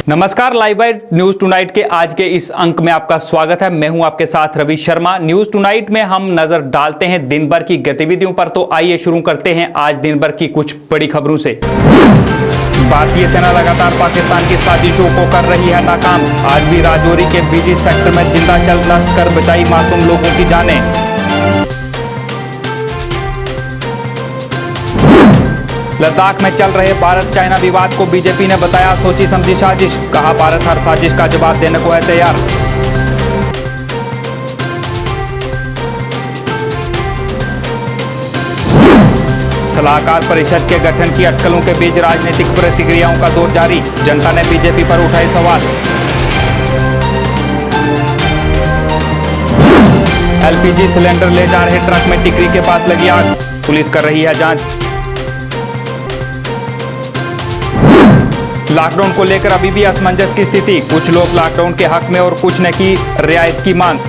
नमस्कार, live bite news tonight के आज के इस अंक में आपका स्वागत है। मैं हूं आपके साथ रवि शर्मा। न्यूज टुनाइट में हम नजर डालते हैं दिन भर की गतिविधियों पर। तो आइए शुरू करते हैं आज दिन भर की कुछ बड़ी खबरों से। भारतीय सेना लगातार पाकिस्तान की साजिशों को कर रही है नाकाम। आज भी राजौरी के बीजी सेक्टर में जिंदा शव नष्ट कर बचाई मासूम लोगों की जानें। लद्दाख में चल रहे भारत चाइना विवाद को बीजेपी ने बताया सोची समझी साजिश। कहा भारत हर साजिश का जवाब देने को है तैयार। सलाहकार परिषद के गठन की अटकलों के बीच राजनीतिक प्रतिक्रियाओं का दौर जारी। जनता ने बीजेपी पर उठाए सवाल। एलपीजी सिलेंडर ले जा रहे ट्रक में टिकरी के पास लगी आग। पुलिस कर रही है जांच। लॉकडाउन को लेकर अभी भी असमंजस की स्थिति। कुछ लोग लॉकडाउन के हक में और कुछ ने की रियायत की मांग।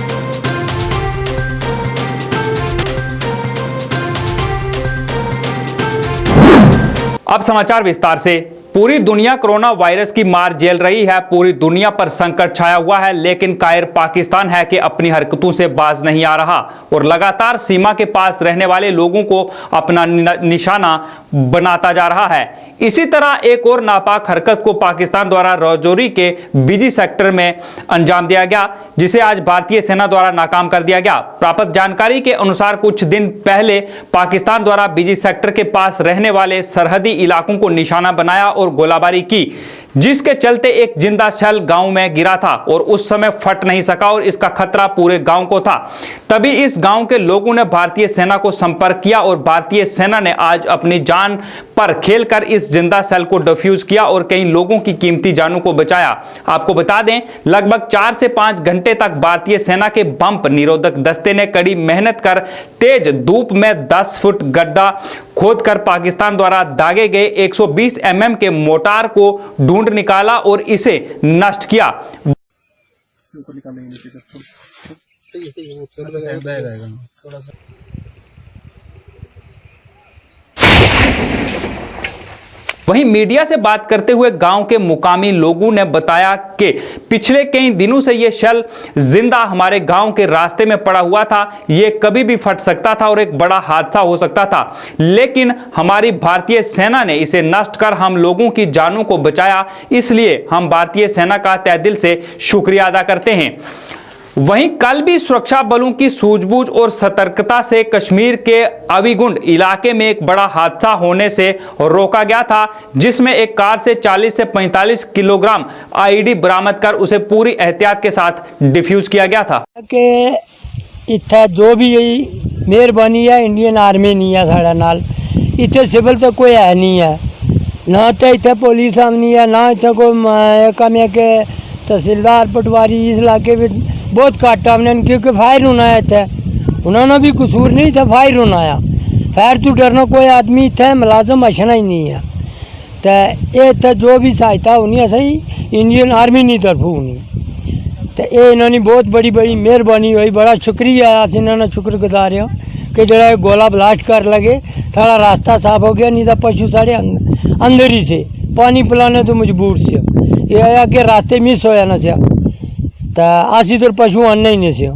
अब समाचार विस्तार से। पूरी दुनिया कोरोना वायरस की मार झेल रही है। पूरी दुनिया पर संकट छाया हुआ है, लेकिन कायर पाकिस्तान है कि अपनी हरकतों से बाज नहीं आ रहा और लगातार सीमा के पास रहने वाले लोगों को अपना निशाना बनाता जा रहा है। इसी तरह एक और नापाक हरकत को पाकिस्तान द्वारा राजौरी के बीजी सेक्टर में अंजाम दिया गया, जिसे आज भारतीय सेना द्वारा नाकाम कर दिया गया। प्राप्त जानकारी के अनुसार कुछ दिन पहले पाकिस्तान द्वारा बीजी सेक्टर के पास रहने वाले सरहदी इलाकों को निशाना बनाया और गोलाबारी की, जिसके चलते एक जिंदा शव गांव में गिरा था और उस समय फट नहीं सका और इसका खतरा पूरे गांव को था। तभी इस गांव के लोगों ने भारतीय सेना को संपर्क किया और भारतीय सेना ने आज अपनी जान पर खेलकर इस जिंदा शव को डिफ्यूज किया और कई लोगों की कीमती जानों को बचाया। आपको बता दें, लगभग 4 से 5 घंटे तक भारतीय सेना के बम निरोधक दस्ते ने कड़ी मेहनत कर तेज धूप में 10 फुट गड्ढा खोदकर पाकिस्तान द्वारा दागे गए 120 mm के मोर्टार को ढूंढ निकाला और इसे नष्ट किया। वहीं मीडिया से बात करते हुए गांव के मुकामी लोगों ने बताया कि पिछले कई दिनों से यह शव जिंदा हमारे गांव के रास्ते में पड़ा हुआ था। यह कभी भी फट सकता था और एक बड़ा हादसा हो सकता था, लेकिन हमारी भारतीय सेना ने इसे नष्ट कर हम लोगों की जानों को बचाया। इसलिए हम भारतीय सेना का तहे दिल से शुक्रिया अदा करते हैं। वहीं कल भी सुरक्षा बलों की सूझबूझ और सतर्कता से कश्मीर के अवीगुंड इलाके में एक बड़ा हादसा होने से रोका गया था, जिसमें एक कार से 40 से 45 किलोग्राम आईडी बरामद कर उसे पूरी एहतियात के साथ डिफ्यूज किया गया था। कि इत्थे जो भी मेहरबानी है इंडियन आर्मी नहीं है साढ़े नाल। इत्थे सिविल तो कोई है नहीं है, ना तो इत्थे पुलिस नहीं है, ना इत्थे कोई कम है कि तहसीलदार पटवारी इस इलाके में बहुत घट हमने, क्योंकि फायर होना है इतने उन्होंने भी कसूर नहीं था। फायर होना आया, फायर तो डरना कोई आदमी इतने मुलाजम अछना ही नहीं है। तो ये इतने जो भी सहायता होनी है सही इंडियन आर्मी की तरफ होनी, तो ये इन्होंने बहुत बड़ी बड़ी मेहरबानी हुई। बड़ा शुक्रिया अस इन्होंने शुक्रगुजार हो कि जो गोला ब्लास्ट कर लगे सारा रास्ता साफ हो गया। नहीं तो पशु साढ़े अंदर ही से पानी पिलाने तो मजबूर से ये आया कि रास्ते मिस हो जाना से, तो असी तो पशु आने ही नहीं से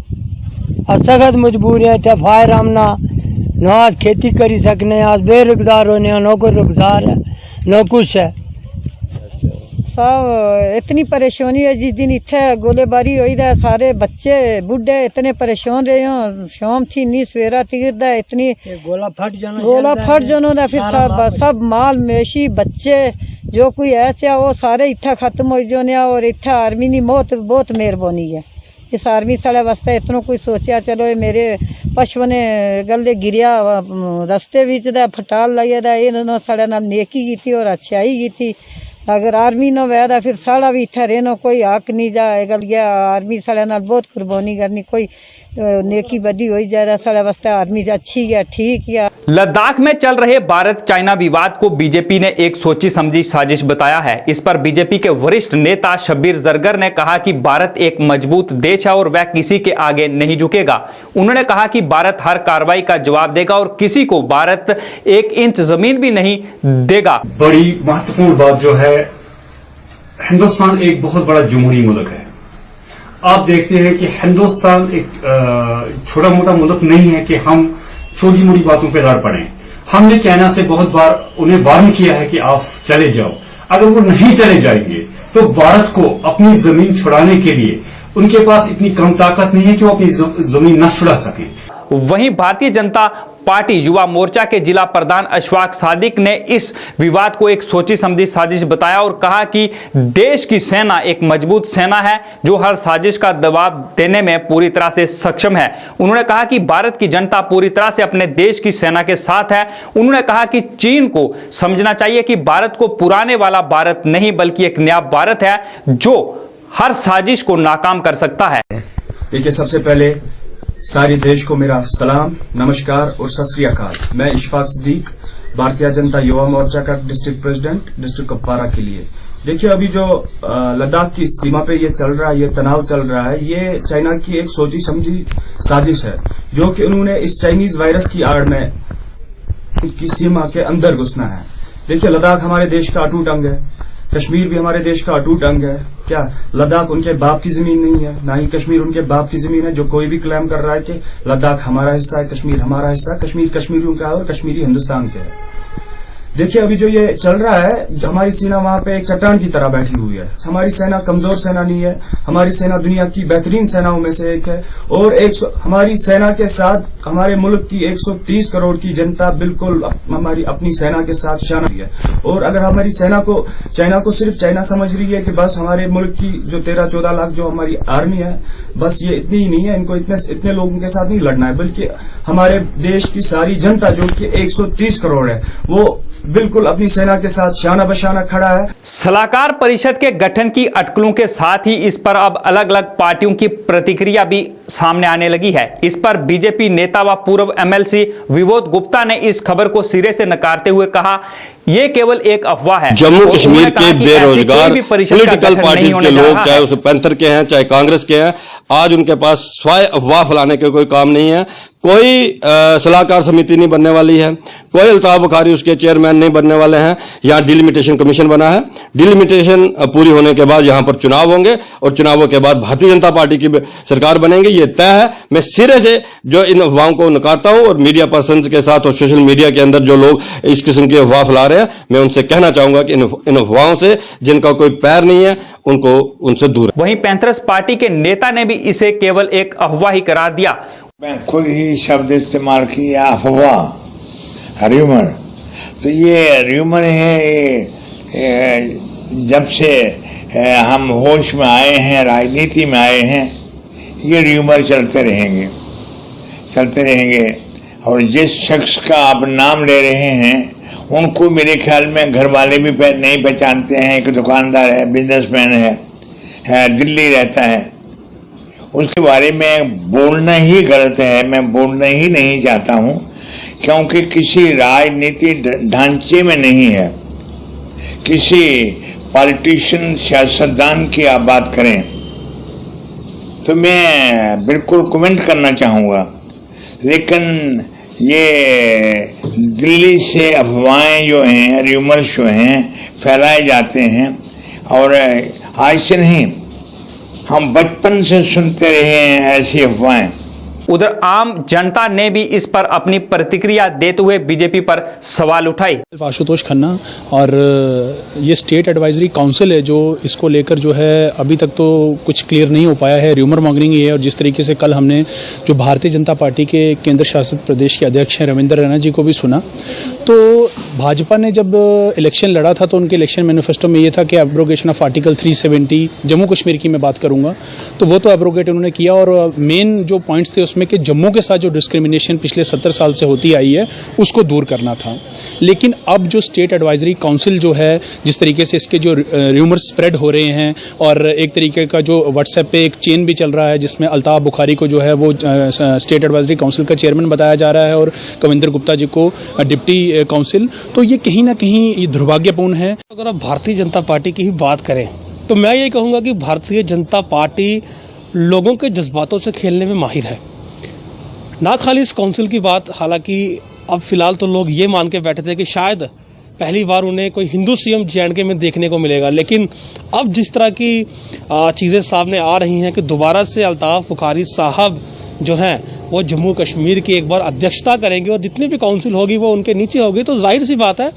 सख्त मजबूर है। इतने फायर आमना ना आज खेती करी सकने, आज बेरोजगार होने, ना कोई रोजगार है ना कुछ है। सब इतनी परेशानी है। जिस दिन इतने गोलेबारी हुई है सारे बच्चे बुढ़े इतने परेशान रहे हो। शाम थी नहीं सवेरा तीरदा इतनी गोला फट जाना फिर सब माल मवेशी बच्चे जो कोई है चाहे वो सारे इतना खत्म हो जाने। और इतना आर्मी की बहुत मेहरबानी है। इस आर्मी साढ़े वास्ते इतना कोई सोचा चलो ये मेरे पशु ने गलदे गिरिया रस्ते बिच फटाल लगे ये साढ़े नाल नेकी की और अच्छाई की थी। अगर आर्मी न वह तो फिर साढ़ा भी इतना रहना कोई हक नहीं जाए गल गया। आर्मी साढ़े नाल बहुत कुर्बानी करनी, कोई नेकी बदी हो जाए साढ़े वास्ते आर्मी अच्छी है ठीक है। लद्दाख में चल रहे भारत चाइना विवाद को बीजेपी ने एक सोची समझी साजिश बताया है। इस पर बीजेपी के वरिष्ठ नेता शब्बीर जरगर ने कहा कि भारत एक मजबूत देश है और वह किसी के आगे नहीं झुकेगा। उन्होंने कहा कि भारत हर कार्रवाई का जवाब देगा और किसी को भारत 1 इंच जमीन भी नहीं देगा। बड़ी महत्वपूर्ण बात जो है हिंदुस्तान एक बहुत बड़ा जमहूरी मुल्क है। आप देखते हैं कि हिंदुस्तान एक छोटा मोटा मुल्क नहीं है कि हम छोटी मोटी बातों पे लड़ पड़े। हमने चाइना से बहुत बार उन्हें वार्न किया है कि आप चले जाओ। अगर वो नहीं चले जाएंगे तो भारत को अपनी जमीन छुड़ाने के लिए उनके पास इतनी कम ताकत नहीं है कि वो अपनी जमीन न छुड़ा सकें। वहीं भारतीय जनता पार्टी युवा मोर्चा के जिला प्रधान अशफाक सादिक ने इस विवाद को एक सोची समझी साजिश बताया और कहा कि देश की सेना एक मजबूत सेना है जो हर साजिश का दबाव देने में पूरी तरह से सक्षम है। उन्होंने कहा कि भारत की जनता पूरी तरह से अपने देश की सेना के साथ है। उन्होंने कहा कि चीन को समझना चाहिए कि भारत को पुराने वाला भारत नहीं बल्कि एक नया भारत है जो हर साजिश को नाकाम कर सकता है। देखिए, सबसे पहले सारे देश को मेरा सलाम, नमस्कार और सत श्री अकाल। मैं इशफाक सिद्दीक, भारतीय जनता युवा मोर्चा का डिस्ट्रिक्ट प्रेसिडेंट डिस्ट्रिक्ट कुपवारा के लिए। देखिए, अभी जो लद्दाख की सीमा पे ये चल रहा है, ये तनाव चल रहा है, ये चाइना की एक सोची समझी साजिश है जो कि उन्होंने इस चाइनीज वायरस की आड़ में उनकी सीमा के अंदर घुसना है। देखिए, लद्दाख हमारे देश का अटूट अंग है, कश्मीर भी हमारे देश का अटूट अंग है। क्या लद्दाख उनके बाप की जमीन नहीं है? ना ही कश्मीर उनके बाप की जमीन है। जो कोई भी क्लेम कर रहा है कि लद्दाख हमारा हिस्सा है, कश्मीर हमारा हिस्सा है, कश्मीर कश्मीरियों का है और कश्मीरी हिंदुस्तान के है। देखिए, अभी जो ये चल रहा है, जो हमारी सेना वहां पे एक चट्टान की तरह बैठी हुई है। हमारी सेना कमजोर सेना नहीं है, हमारी सेना दुनिया की बेहतरीन सेनाओं में से एक है और हमारी सेना के साथ हमारे मुल्क की 130 करोड़ की जनता बिल्कुल हमारी अपनी सेना के साथ शामिल है। और अगर हमारी सेना को चाइना को सिर्फ चाइना समझ रही है कि बस हमारे मुल्क की जो 13-14 लाख जो हमारी आर्मी है, बस ये इतनी ही नहीं है, इनको इतने लोगों के साथ नहीं लड़ना है, बल्कि हमारे देश की सारी जनता जो कि 130 करोड़ है, वो बिल्कुल अपनी सेना के साथ शाना बशाना खड़ा है। सलाहकार परिषद के गठन की अटकलों के साथ ही इस पर अब अलग अलग पार्टियों की प्रतिक्रिया भी सामने आने लगी है। इस पर बीजेपी नेता व पूर्व एमएलसी विबोध गुप्ता ने इस खबर को सिरे से नकारते हुए कहा, ये केवल एक अफवाह है। जम्मू कश्मीर के बेरोजगार पॉलिटिकल पार्टीज के लोग, चाहे उस पैंथर के हैं चाहे कांग्रेस के हैं, आज उनके पास स्वाय अफवाह फैलाने के कोई काम नहीं है। कोई सलाहकार समिति नहीं बनने वाली है, कोई अल्ताफ बुखारी उसके चेयरमैन नहीं बनने वाले हैं। यहाँ डिलिमिटेशन कमीशन बना है, डिलिमिटेशन पूरी होने के बाद यहाँ पर चुनाव होंगे और चुनावों के बाद भारतीय जनता पार्टी की सरकार बनेगी, ये तय है। मैं सिरे से जो इन अफवाहों को नकारता हूं और मीडिया पर्सन के साथ और सोशल मीडिया के अंदर जो लोग इस किस्म की अफवाह फैला रहे हैं, मैं उनसे कहना चाहूंगा कि इन अफवाहों से जिनका कोई पैर नहीं है उनको उनसे दूर है। वहीं पैंथर्स पार्टी के नेता ने भी इसे केवल एक अफवाह ही करार दिया। मैं खुद ही शब्द इस्तेमाल किया, अफवाह, र्यूमर। तो ये र्यूमर है, ये जब से हम होश में आए हैं, राजनीति में आए हैं, ये र्यूमर चलते रहेंगे। और जिस शख्स का आप नाम ले रहे हैं उनको मेरे ख्याल में घर वाले भी नहीं पहचानते हैं। एक दुकानदार है, बिजनेसमैन है, दिल्ली रहता है, उसके बारे में बोलना ही गलत है। मैं बोलना ही नहीं चाहता हूँ क्योंकि किसी राजनीति ढांचे में नहीं है। किसी पॉलिटिशियन सियासतदान की आप बात करें तो मैं बिल्कुल कमेंट करना चाहूँगा, लेकिन ये दिल्ली से अफवाहें जो हैं, र्यूमर्स जो हैं फैलाए जाते हैं और आज से नहीं, हम बचपन से सुनते रहे हैं ऐसी अफवाहें। उधर आम जनता ने भी इस पर अपनी प्रतिक्रिया देते हुए बीजेपी पर सवाल उठाई। आशुतोष खन्ना, और ये स्टेट एडवाइजरी काउंसिल है जो इसको लेकर जो है अभी तक तो कुछ क्लियर नहीं हो पाया है, र्यूमर मॉन्गरिंग है। और जिस तरीके से कल हमने जो भारतीय जनता पार्टी के केंद्र शासित प्रदेश के अध्यक्ष हैं रविंद्र रैना जी को भी सुना, तो भाजपा ने जब इलेक्शन लड़ा था तो उनके इलेक्शन मैनिफेस्टो में ये था कि abrogation of article 370, Jammu Kashmir की मैं बात करूंगा, तो वो तो एब्रोगेट उन्होंने किया। और मेन जो पॉइंट्स थे उसमें कि जम्मू के साथ जो डिस्क्रिमिनेशन पिछले 70 साल से होती आई है उसको दूर करना था। लेकिन अब जो स्टेट एडवाइजरी काउंसिल जो है, जिस तरीके से इसके जो र्यूमर स्प्रेड हो रहे हैं और एक तरीके का जो व्हाट्सएप पे एक चेन भी चल रहा है जिसमें अल्ताफ बुखारी को जो है वो स्टेट एडवाइजरी काउंसिल का चेयरमैन बताया जा रहा है और कविंदर गुप्ता जी को डिप्टी काउंसिल, तो ये कहीं ना कहीं ये दुर्भाग्यपूर्ण है। अगर आप भारतीय जनता पार्टी की ही बात करें तो मैं ये कहूँगा कि भारतीय जनता पार्टी लोगों के जज्बातों से खेलने में माहिर है। ना खाली इस काउंसिल की बात, हालांकि अब फिलहाल तो लोग ये मान के बैठे थे कि शायद पहली बार उन्हें कोई हिंदू सीएम जे.एंड.के में देखने को मिलेगा। लेकिन अब जिस तरह की चीज़ें सामने आ रही हैं कि दोबारा से अल्ताफ बुखारी साहब जो हैं वो जम्मू कश्मीर की एक बार अध्यक्षता करेंगे और जितनी भी काउंसिल होगी वो उनके नीचे होगी, तो जाहिर सी बात है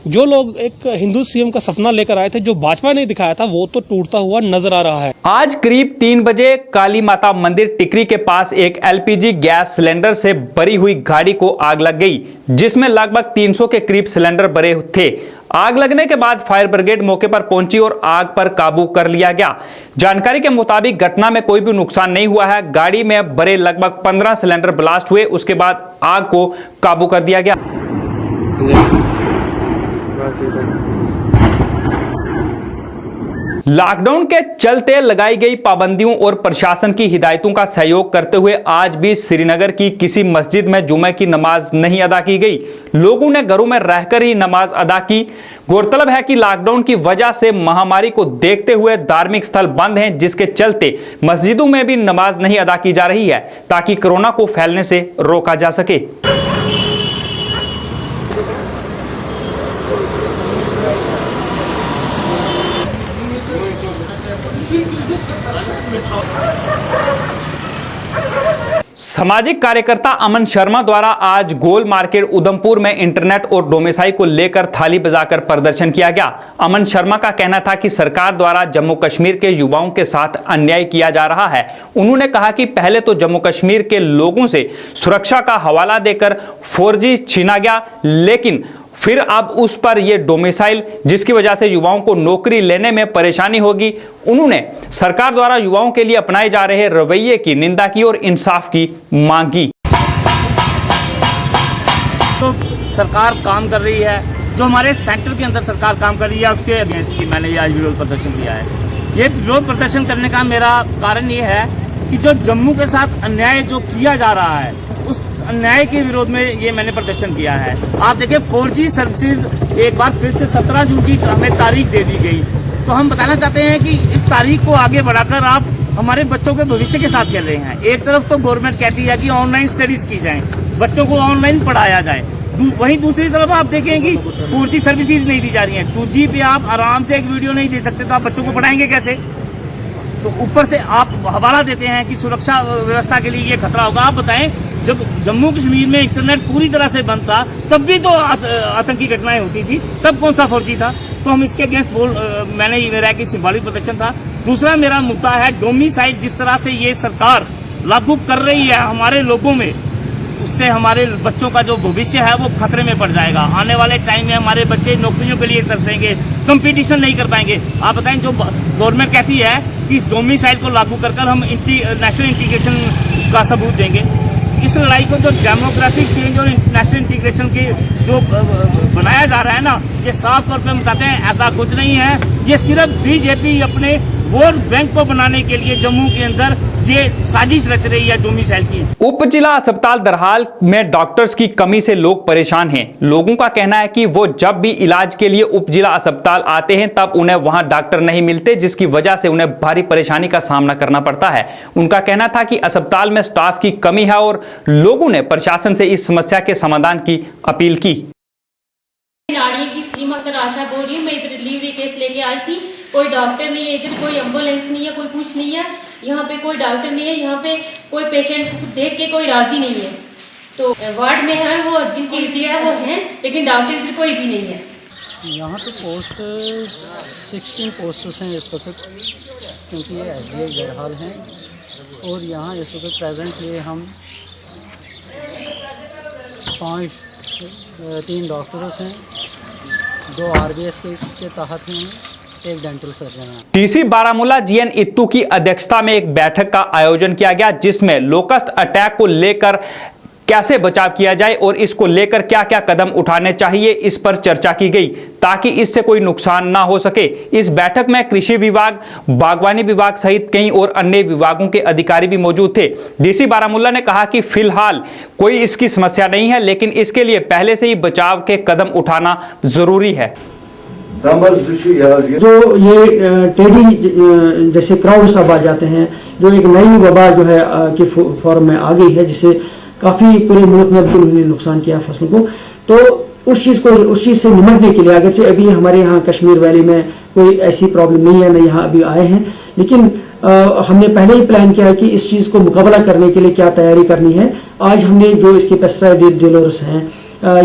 जो लोग एक हिंदू सीएम का सपना लेकर आए थे, जो भाजपा ने दिखाया था, वो तो टूटता हुआ नजर आ रहा है। आज करीब 3 बजे काली माता मंदिर टिकरी के पास एक एलपीजी गैस सिलेंडर से भरी हुई गाड़ी को आग लग गई, जिसमें लगभग 300 के करीब सिलेंडर भरे थे। आग लगने के बाद फायर ब्रिगेड मौके पर पहुंची और आग पर काबू कर लिया गया। जानकारी के मुताबिक घटना में कोई भी नुकसान नहीं हुआ है। गाड़ी में भरे लगभग 15 सिलेंडर ब्लास्ट हुए, उसके बाद आग को काबू कर दिया गया। लॉकडाउन के चलते लगाई गई पाबंदियों और प्रशासन की हिदायतों का सहयोग करते हुए आज भी श्रीनगर की किसी मस्जिद में जुमे की नमाज नहीं अदा की गई। लोगों ने घरों में रहकर ही नमाज अदा की। गौरतलब है कि लॉकडाउन की वजह से महामारी को देखते हुए धार्मिक स्थल बंद हैं, जिसके चलते मस्जिदों में भी नमाज नहीं अदा की जा रही है ताकि कोरोना को फैलने से रोका जा सके। सामाजिक कार्यकर्ता अमन शर्मा द्वारा आज गोल मार्केट उधमपुर में इंटरनेट और डोमेसाइल को लेकर थाली बजाकर प्रदर्शन किया गया। अमन शर्मा का कहना था कि सरकार द्वारा जम्मू कश्मीर के युवाओं के साथ अन्याय किया जा रहा है। उन्होंने कहा कि पहले तो जम्मू कश्मीर के लोगों से सुरक्षा का हवाला देकर 4G छीना गया, लेकिन फिर अब उस पर यह डोमेसाइल, जिसकी वजह से युवाओं को नौकरी लेने में परेशानी होगी। उन्होंने सरकार द्वारा युवाओं के लिए अपनाए जा रहे रवैये की निंदा की और इंसाफ की मांग की। तो सरकार काम कर रही है, जो हमारे सेंटर के अंदर सरकार काम कर रही है, उसके अगेंस्ट की मैंने ये आज विरोध प्रदर्शन किया है। ये विरोध प्रदर्शन करने का मेरा कारण ये है कि जो जम्मू के साथ अन्याय जो किया जा रहा है, उस अन्याय के विरोध में ये मैंने प्रदर्शन किया है। आप देखिए 4G सर्विसेज एक बार फिर से 17 जून की हमें तारीख दे दी गई, तो हम बताना चाहते हैं कि इस तारीख को आगे बढ़ाकर आप हमारे बच्चों के भविष्य के साथ खेल रहे हैं। एक तरफ तो गवर्नमेंट कहती है कि ऑनलाइन स्टडीज की जाए, बच्चों को ऑनलाइन पढ़ाया जाए, वहीं दूसरी तरफ आप देखें कि 4G सर्विसेज नहीं दी जा रही है। 2G पे आप आराम से एक वीडियो नहीं दे सकते, तो आप बच्चों को पढ़ाएंगे कैसे? तो ऊपर से आप हवाला देते हैं कि सुरक्षा व्यवस्था के लिए ये खतरा होगा। आप बताएं, जब जम्मू कश्मीर में इंटरनेट पूरी तरह से बंद था, तब भी तो आतंकी घटनाएं होती थी, तब कौन सा 4G था? तो हम इसके अगेंस्ट मैंने ये मेरा कि सिंबॉलिक प्रोटेक्शन था। दूसरा मेरा मुद्दा है डोमिसाइल, जिस तरह से ये सरकार लागू कर रही है हमारे लोगों में, उससे हमारे बच्चों का जो भविष्य है वो खतरे में पड़ जाएगा। आने वाले टाइम में हमारे बच्चे नौकरियों के लिए तरसेंगे, कंपटीशन नहीं कर पाएंगे। आप बताएं, जो गवर्नमेंट कहती है कि इस डोमिसाइल को लागू कर हम नेशनल इंटीग्रेशन का सबूत देंगे, इस लड़ाई को जो डेमोग्राफिक चेंज और नेशनल इंटीग्रेशन के जो बनाया जा रहा है ना, ये साफ तौर पे हम कहते हैं ऐसा कुछ नहीं है। ये सिर्फ बीजेपी अपने वोट बैंक को बनाने के लिए जम्मू के अंदर ये साजिश रच रही है डोमिसाइल की। उप जिला अस्पताल दरहाल में डॉक्टर्स की कमी से लोग परेशान हैं। लोगों का कहना है कि वो जब भी इलाज के लिए उप जिला अस्पताल आते हैं तब उन्हें वहां डॉक्टर नहीं मिलते, जिसकी वजह से उन्हें भारी परेशानी का सामना करना पड़ता है। उनका कहना था कि अस्पताल में स्टाफ की कमी है और लोगों ने प्रशासन से इस समस्या के समाधान की अपील की। नाड़ियों की श्रीमाकर आशा बोल रही हूँ। मैं इधर डिलीवरी केस लेके आई थी, कोई डॉक्टर नहीं है इधर, कोई एम्बुलेंस नहीं है, कोई कुछ नहीं है, यहाँ पे कोई डॉक्टर नहीं है, यहाँ पे कोई पेशेंट को देख के कोई राजी नहीं है। तो वार्ड में है वो जिनकी ड्यूटी है वो है, लेकिन डॉक्टर इधर कोई भी नहीं है। यहाँ पे पोस्ट 16 पोस्ट्स हैं इस वक्त, क्योंकि ये SDI दरहाल हैं और यहाँ इस वक्त प्रेजेंटली हम 3 डॉक्टर्स हैं, 2 RBS के तहत हैं, एक डेंटल सर्जन है। TC बारामूला GN इत्तू की अध्यक्षता में एक बैठक का आयोजन किया गया, जिसमें लोकस्ट अटैक को लेकर कैसे बचाव किया जाए और इसको लेकर क्या क्या कदम उठाने चाहिए, इस पर चर्चा की गई ताकि इससे कोई नुकसान ना हो सके। इस बैठक में कृषि विभाग, बागवानी विभाग सहित कई और अन्य विभागों के अधिकारी भी मौजूद थे। DC बारामूला ने कहा कि फिलहाल कोई इसकी समस्या नहीं है, लेकिन इसके लिए पहले से ही बचाव के कदम उठाना जरूरी है। जो ये टेडी जैसे क्राउड सब आ जाते हैं, जो एक नई वबा जो है की फॉर्म में आ गई है, जिसे काफ़ी पूरे मुल्क में बिल्कुल नुकसान किया फसलों को, तो उस चीज़ से निपटने के लिए, अगरचे अभी हमारे यहाँ कश्मीर वैली में कोई ऐसी प्रॉब्लम नहीं है, न यहाँ अभी आए हैं, लेकिन हमने पहले ही प्लान किया है कि इस चीज़ को मुकाबला करने के लिए क्या तैयारी करनी है। आज हमने जो इसके पेस्टिसाइड डीलर्स हैं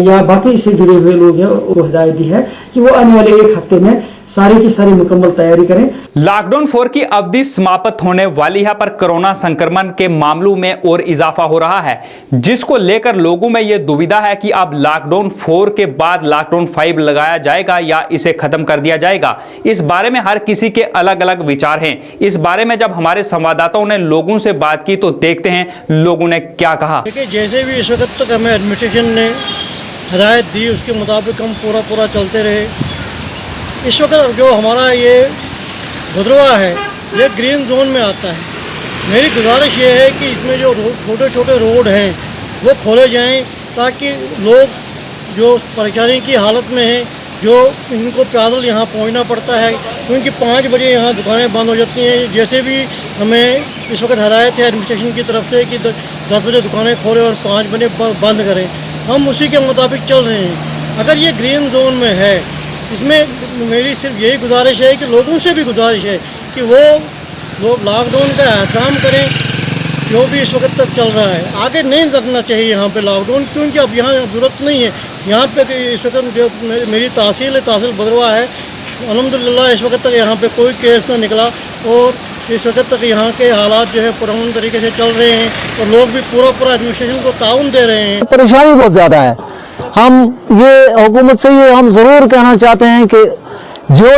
या बाकी इससे जुड़े हुए लोग हैं वो हिदायत दी है कि वो आने वाले एक हफ्ते में सारी की सारी मुकम्मल तैयारी करें। लॉकडाउन 4 की अवधि समाप्त होने वाली है, पर कोरोना संक्रमण के मामलों में और इजाफा हो रहा है, जिसको लेकर लोगों में यह दुविधा है कि अब लॉकडाउन 4 के बाद लॉकडाउन 5 लगाया जाएगा या इसे खत्म कर दिया जाएगा। इस बारे में हर किसी के अलग अलग विचार हैं। इस बारे में जब हमारे संवाददाताओं ने लोगों से बात की तो देखते हैं लोगों ने क्या कहा। देखिए, जैसे भी इस वक्त तक हमें एडमिनिस्ट्रेशन ने हिदायत दी उसके मुताबिक हम पूरा चलते रहे। इस वक्त जो हमारा ये भद्रवाह है ये ग्रीन जोन में आता है। मेरी गुजारिश ये है कि इसमें जो छोटे छोटे रोड हैं वो खोले जाएं ताकि लोग जो परेशानी की हालत में हैं, जो इनको पैदल यहाँ पहुँचना पड़ता है, क्योंकि 5 बजे यहाँ दुकानें बंद हो जाती हैं। जैसे भी हमें इस वक्त हिदायत है एडमिनिस्ट्रेशन की तरफ से कि 10 बजे दुकानें खोलें और 5 बजे बंद करें, हम उसी के मुताबिक चल रहे हैं। अगर ये ग्रीन जोन में है, इसमें मेरी सिर्फ यही गुजारिश है कि लोगों से भी गुजारिश है कि वो लोग लॉकडाउन का एहतराम करें जो भी इस वक्त तक चल रहा है। आगे नहीं रखना चाहिए यहाँ पे लॉकडाउन, क्योंकि अब यहाँ ज़रूरत नहीं है। यहाँ पे इस वक्त जो मेरी तहसील भद्रवाह है, अल्हम्दुलिल्लाह इस वक्त तक यहाँ पे कोई केस ना निकला और इस वक्त तक यहाँ के हालात जो है पुरअमन तरीके से चल रहे हैं और लोग भी पूरा एडमिनिस्ट्रेशन को ताउन दे रहे हैं। परेशानी बहुत ज़्यादा है। हम ये हुकूमत से ये हम ज़रूर कहना चाहते हैं कि जो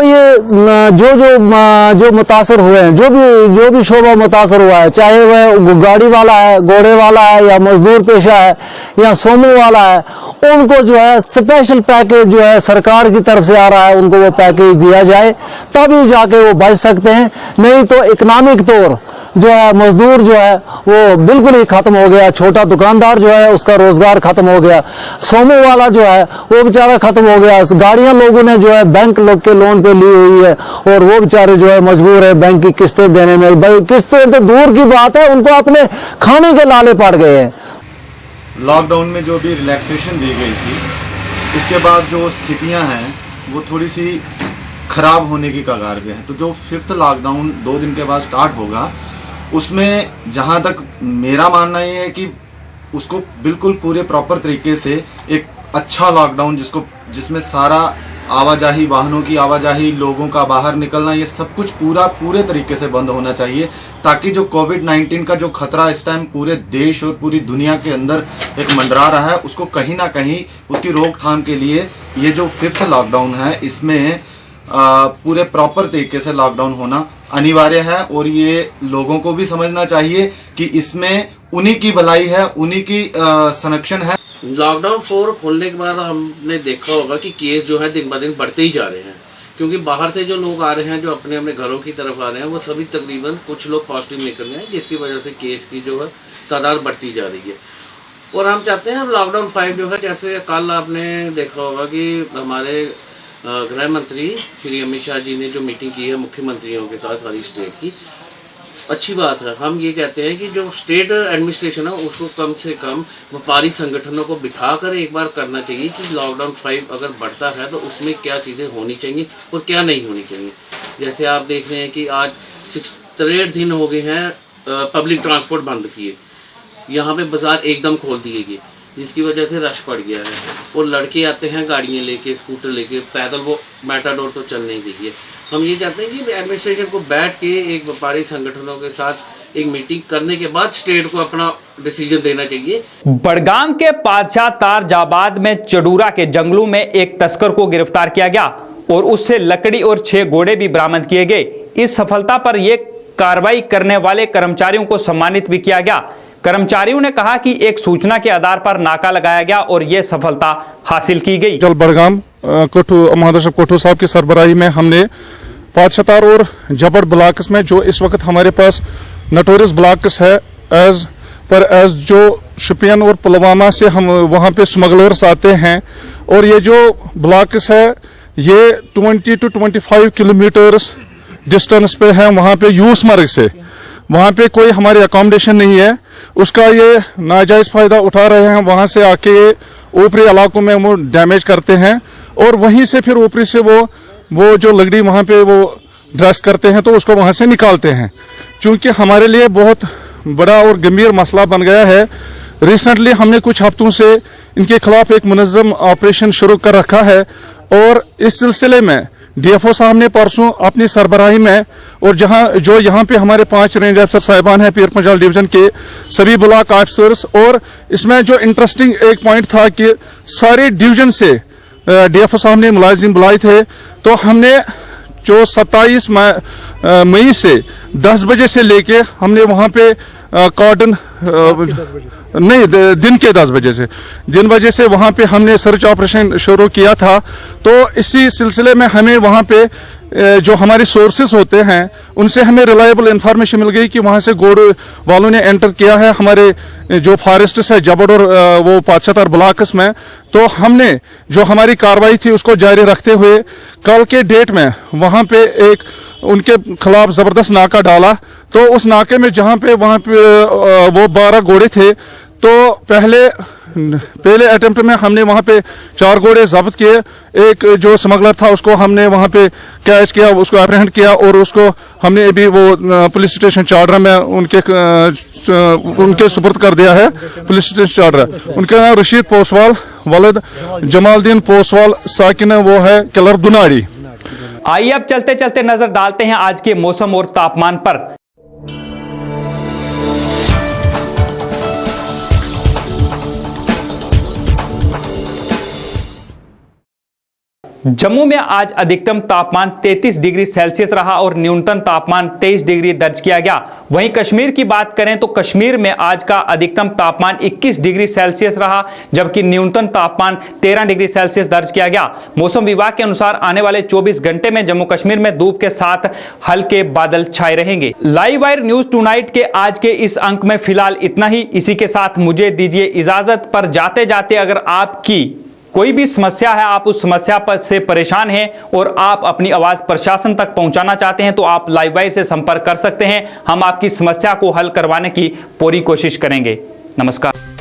मुतासर हुए हैं, जो भी शोबा मुतासर हुआ है, चाहे वह गाड़ी वाला है, घोड़े वाला है या मजदूर पेशा है या सोमो वाला है, उनको जो है स्पेशल पैकेज जो है सरकार की तरफ से आ रहा है, उनको वो पैकेज दिया जाए तभी जाके वो बच सकते हैं। नहीं तो इकनॉमिक तौर जो है मजदूर जो है वो बिल्कुल ही खत्म हो गया, छोटा दुकानदार जो है उसका रोजगार खत्म हो गया, सोमो वाला जो है वो बेचारा खत्म हो गया। गाड़ियां लोगों ने जो है बैंक लोग के लोन पे ली हुई है और वो बेचारे जो है मजबूर है बैंक की किस्तें देने में। भाई किस्तें तो दूर की बात है, उनको अपने खाने के लाले पड़ गए हैं। लॉकडाउन में जो भी रिलैक्सेशन दी गई थी, इसके बाद जो स्थितियां हैं वो थोड़ी सी खराब होने की कगार पे है। तो जो 5th लॉकडाउन 2 दिन के बाद स्टार्ट होगा, उसमें जहां तक मेरा मानना ये है कि उसको बिल्कुल पूरे प्रॉपर तरीके से एक अच्छा लॉकडाउन जिसमें सारा आवाजाही, वाहनों की आवाजाही, लोगों का बाहर निकलना, ये सब कुछ पूरे तरीके से बंद होना चाहिए, ताकि जो कोविड-19 का जो खतरा इस टाइम पूरे देश और पूरी दुनिया के अंदर एक मंडरा रहा है, उसको कहीं ना कहीं उसकी रोकथाम के लिए ये जो 5th लॉकडाउन है, इसमें पूरे प्रॉपर तरीके से लॉकडाउन होना अनिवार्य है। और ये लोगों को भी समझना चाहिए कि इसमें उन्हीं की भलाई है, उन्हीं की संरक्षण है। लॉकडाउन 4 खोलने के बाद हमने देखा होगा कि केस जो है दिन ब दिन बढ़ते ही जा रहे हैं, क्योंकि बाहर से जो लोग आ रहे हैं, जो अपने अपने घरों की तरफ आ रहे हैं, वो सभी तकरीबन कुछ लोग पॉजिटिव निकल रहे हैं, जिसकी वजह से केस की जो है तादाद बढ़ती जा रही है। और हम चाहते हैं लॉकडाउन 5 जो है, जैसे कल आपने देखा होगा कि हमारे गृह मंत्री श्री अमित शाह जी ने जो मीटिंग की है मुख्यमंत्रियों के साथ सारी स्टेट की, अच्छी बात है। हम ये कहते हैं कि जो स्टेट एडमिनिस्ट्रेशन है उसको कम से कम व्यापारी संगठनों को बिठाकर एक बार करना चाहिए कि लॉकडाउन 5 अगर बढ़ता है तो उसमें क्या चीज़ें होनी चाहिए और क्या नहीं होनी चाहिए। जैसे आप देख रहे हैं कि आज 63 दिन हो गए हैं पब्लिक ट्रांसपोर्ट बंद किए, यहाँ पे बाजार एकदम खोल दिए गए, जिसकी वजह से रश पड़ गया है। और लड़के आते हैं गाड़ियाँ लेके, स्कूटर लेके, पैदल वो मेटाडोर तो चल नहीं रही है। हम ये चाहते हैं कि एडमिनिस्ट्रेशन को बैठ के एक व्यापारी संगठनों के साथ एक मीटिंग करने के बाद स्टेट को अपना डिसीजन देना चाहिए। बड़गाम के पादशाह तार जाबाद में चडूरा के जंगलों में एक तस्कर को गिरफ्तार किया गया और उससे लकड़ी और 6 घोड़े भी बरामद किए गए। इस सफलता पर यह कार्रवाई करने वाले कर्मचारियों को सम्मानित भी किया गया। कर्मचारियों ने कहा कि एक सूचना के आधार पर नाका लगाया गया और यह सफलता हासिल की गई। जल बड़गाम महादर्शक कोठू साहब की सरबराही में हमने पादशाह और जबड़ ब्लॉक्स में जो इस वक्त हमारे पास नटोरियस ब्लॉक्स है एज जो शुपियन और पुलवामा से हम वहां पे स्मगलर्स आते हैं, और ये जो ब्लॉक्स है ये 20 to 25 किलोमीटर्स डिस्टेंस पे है वहां पे यूसमर्ग से। वहां पे कोई हमारी अकोमोडेशन नहीं है, उसका ये नाजायज फायदा उठा रहे हैं। वहां से आके ऊपरी इलाकों में वो डैमेज करते हैं और वहीं से फिर ऊपरी से वो जो लकड़ी वहां पे वो ड्रेस करते हैं तो उसको वहां से निकालते हैं। चूंकि हमारे लिए बहुत बड़ा और गंभीर मसला बन गया है, रिसेंटली हमने कुछ हफ्तों से इनके खिलाफ एक मुनज़्ज़म ऑपरेशन शुरू कर रखा है और इस सिलसिले में डीएफओ साहब ने परसों अपनी सरबराही में और जो यहाँ पे हमारे 5 रेंज अफसर साहिबान हैं पीर पंजाल डिवीजन के सभी ब्लॉक ऑफिसर्स, और इसमें जो इंटरेस्टिंग एक पॉइंट था कि सारे डिवीजन से डीएफओ साहब ने मुलाजिम बुलाए थे। तो हमने जो 27 मई से 10 बजे से लेके हमने वहां पे कॉर्डन नहीं दिन के 10 बजे से वहां पे हमने सर्च ऑपरेशन शुरू किया था। तो इसी सिलसिले में हमें वहां पे जो हमारे सोर्सेस होते हैं उनसे हमें रिलायबल इंफॉर्मेशन मिल गई कि वहां से गोड़ वालों ने एंटर किया है हमारे जो फॉरेस्ट है जबड़ और वो 75 ब्लॉक्स में। तो हमने जो हमारी कार्रवाई थी उसको जारी रखते हुए कल के डेट में वहां पे एक उनके खिलाफ जबरदस्त नाका डाला। तो उस नाके में जहां पे वहां पे वो 12 घोड़े थे, तो पहले अटेम्प्ट में हमने वहां पे 4 घोड़े जब्त किए। एक जो स्मगलर था उसको हमने वहां पे कैच किया, उसको अप्रहेंड किया और उसको हमने अभी वो पुलिस स्टेशन चाडरा में उनके सुपुर्द कर दिया है। पुलिस स्टेशन चाडरा, उनका नाम रशीद पोसवाल वलद जमालदीन पोसवाल, साकिन वो है किलर दुनाड़ी। आइए अब चलते चलते नजर डालते हैं आज के मौसम और तापमान पर। जम्मू में आज अधिकतम तापमान 33 डिग्री सेल्सियस रहा और न्यूनतम तापमान 23 डिग्री दर्ज किया गया। वहीं कश्मीर की बात करें तो कश्मीर में आज का अधिकतम तापमान 21 डिग्री सेल्सियस रहा, जबकि न्यूनतम तापमान 13 डिग्री सेल्सियस दर्ज किया गया। मौसम विभाग के अनुसार आने वाले 24 घंटे में जम्मू कश्मीर में धूप के साथ हल्के बादल छाए रहेंगे। लाइव वायर न्यूज टुनाइट के आज के इस अंक में फिलहाल इतना ही। इसी के साथ मुझे दीजिए इजाजत। पर जाते जाते अगर आपकी कोई भी समस्या है, आप उस समस्या पर से परेशान हैं और आप अपनी आवाज प्रशासन तक पहुंचाना चाहते हैं तो आप लाइव वायर से संपर्क कर सकते हैं। हम आपकी समस्या को हल करवाने की पूरी कोशिश करेंगे। नमस्कार।